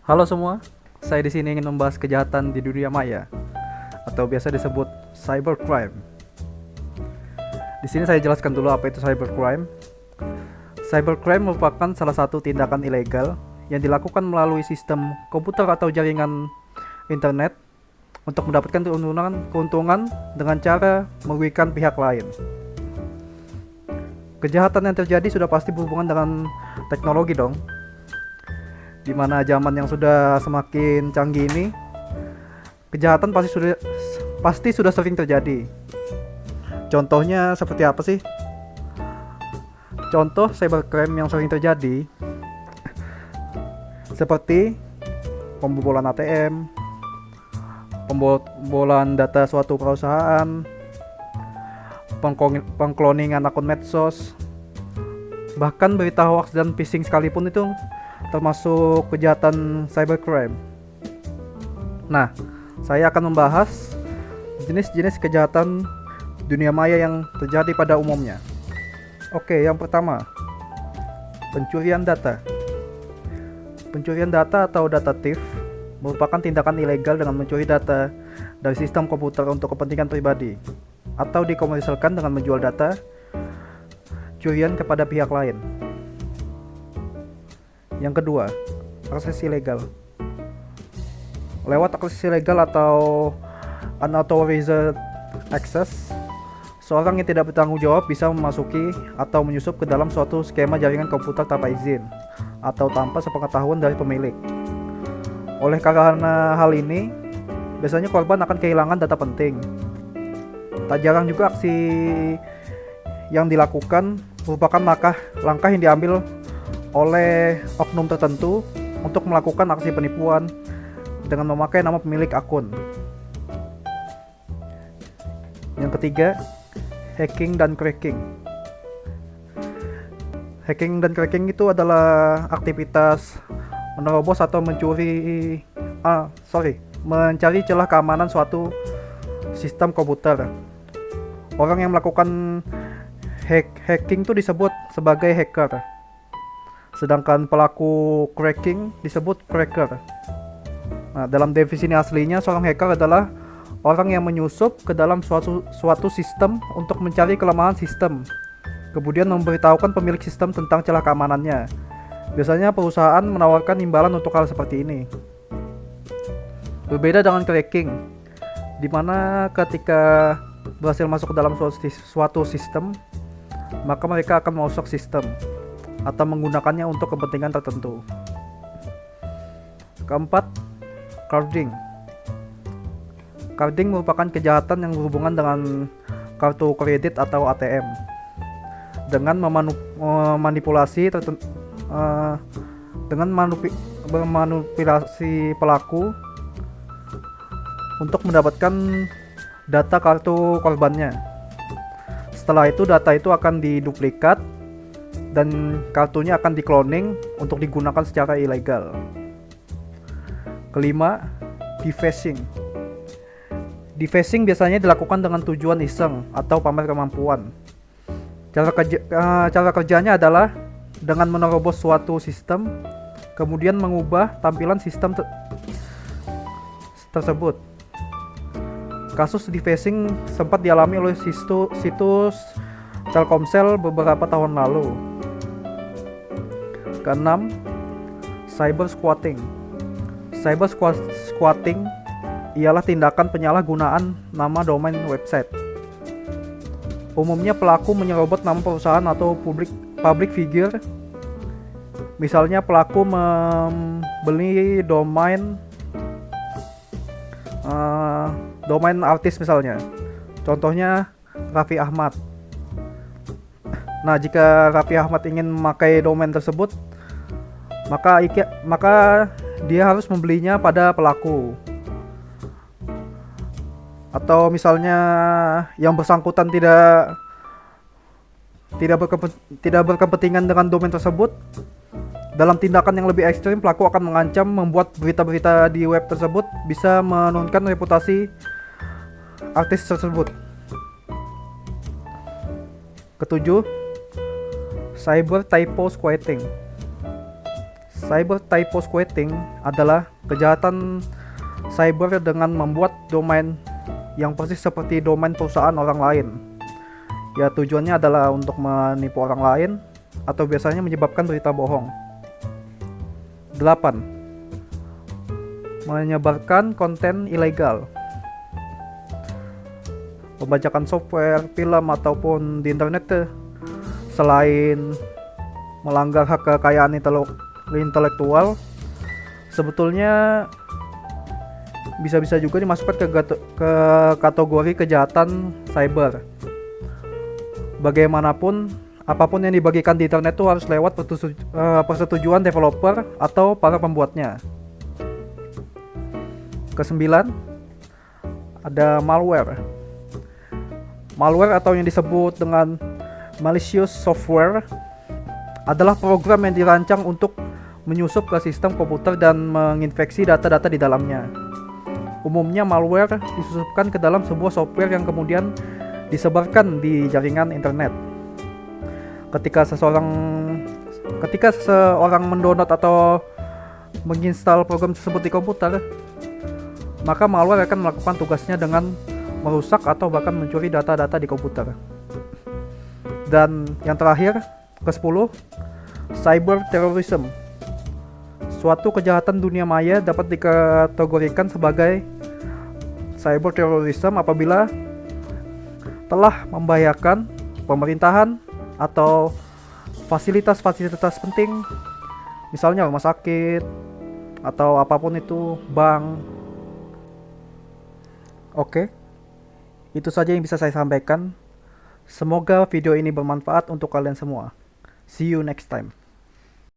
Halo semua, saya di sini ingin membahas kejahatan di dunia maya atau biasa disebut cybercrime. Di sini saya jelaskan dulu apa itu cybercrime. Cybercrime merupakan salah satu tindakan ilegal yang dilakukan melalui sistem komputer atau jaringan internet untuk mendapatkan keuntungan dengan cara merugikan pihak lain. Kejahatan yang terjadi sudah pasti berhubungan dengan teknologi dong, di mana zaman yang sudah semakin canggih ini, kejahatan pasti sudah sering terjadi. Contohnya seperti apa sih? Contoh cybercrime yang sering terjadi seperti pembobolan ATM, pembobolan data suatu perusahaan, pengkloningan akun medsos, bahkan berita hoax dan phishing sekalipun itu termasuk kejahatan cybercrime. Nah, saya akan membahas jenis-jenis kejahatan dunia maya yang terjadi pada umumnya. Oke, yang pertama, pencurian data. Pencurian data atau data thief merupakan tindakan ilegal dengan mencuri data dari sistem komputer untuk kepentingan pribadi atau dikomersilkan dengan menjual data curian kepada pihak lain. Yang kedua, akses ilegal. Lewat akses ilegal atau unauthorized access, seorang yang tidak bertanggung jawab bisa memasuki atau menyusup ke dalam suatu skema jaringan komputer tanpa izin atau tanpa sepengetahuan dari pemilik. Oleh karena hal ini, biasanya korban akan kehilangan data penting. Tak jarang juga aksi yang dilakukan merupakan langkah yang diambil oleh oknum tertentu untuk melakukan aksi penipuan dengan memakai nama pemilik akun. Yang ketiga, hacking dan cracking. Hacking dan cracking itu adalah aktivitas menerobos atau mencari celah keamanan suatu sistem komputer. Orang yang melakukan hacking itu disebut sebagai hacker, sedangkan pelaku cracking disebut cracker. Nah, dalam definisi aslinya, seorang hacker adalah orang yang menyusup ke dalam suatu sistem untuk mencari kelemahan sistem, kemudian memberitahukan pemilik sistem tentang celah keamanannya. Biasanya perusahaan menawarkan imbalan untuk hal seperti ini. Berbeda dengan cracking, di mana ketika berhasil masuk ke dalam suatu sistem, maka mereka akan merusak sistem atau menggunakannya untuk kepentingan tertentu. Keempat, carding. Carding merupakan kejahatan yang berhubungan dengan kartu kredit atau ATM dengan memanipulasi memanipulasi pelaku untuk mendapatkan data kartu korbannya. Setelah itu data itu akan diduplikat dan kartunya akan dikloning untuk digunakan secara ilegal. Kelima, defacing. Defacing biasanya dilakukan dengan tujuan iseng atau pamer kemampuan. Cara kerjanya adalah dengan menerobos suatu sistem, kemudian mengubah tampilan sistem tersebut. Kasus defacing sempat dialami oleh situs Telkomsel beberapa tahun lalu. Keenam, cyber squatting. Cyber squatting ialah tindakan penyalahgunaan nama domain website. Umumnya pelaku menyerobot nama perusahaan atau public figure. Misalnya pelaku membeli domain artis misalnya. Contohnya Raffi Ahmad. Nah, jika Raffi Ahmad ingin memakai domain tersebut, maka dia harus membelinya pada pelaku. Atau misalnya yang bersangkutan tidak berkepentingan dengan domain tersebut, dalam tindakan yang lebih ekstrim, pelaku akan mengancam membuat berita-berita di web tersebut bisa menurunkan reputasi artis tersebut. Ketujuh, cyber typo squatting. Cyber typo squatting adalah kejahatan cyber dengan membuat domain yang persis seperti domain perusahaan orang lain. Ya, tujuannya adalah untuk menipu orang lain atau biasanya menyebabkan berita bohong. 8. Menyebarkan konten ilegal. Pembajakan software, film, ataupun di internet selain melanggar hak kekayaan intelektual, sebetulnya bisa-bisa juga dimasukkan ke kategori kejahatan cyber. Bagaimanapun, apapun yang dibagikan di internet itu harus lewat persetujuan developer atau para pembuatnya. Kesembilan, ada malware. Malware atau yang disebut dengan malicious software adalah program yang dirancang untuk menyusup ke sistem komputer dan menginfeksi data-data di dalamnya. Umumnya malware disusupkan ke dalam sebuah software yang kemudian disebarkan di jaringan internet. Ketika seseorang mendownload atau menginstal program tersebut di komputer, maka malware akan melakukan tugasnya dengan merusak atau bahkan mencuri data-data di komputer. Dan yang terakhir, ke-10, cyber terrorism. Suatu kejahatan dunia maya dapat dikategorikan sebagai cyber terrorism apabila telah membahayakan pemerintahan atau fasilitas-fasilitas penting, misalnya rumah sakit atau apapun itu, bank. Oke, itu saja yang bisa saya sampaikan. Semoga video ini bermanfaat untuk kalian semua. See you next time.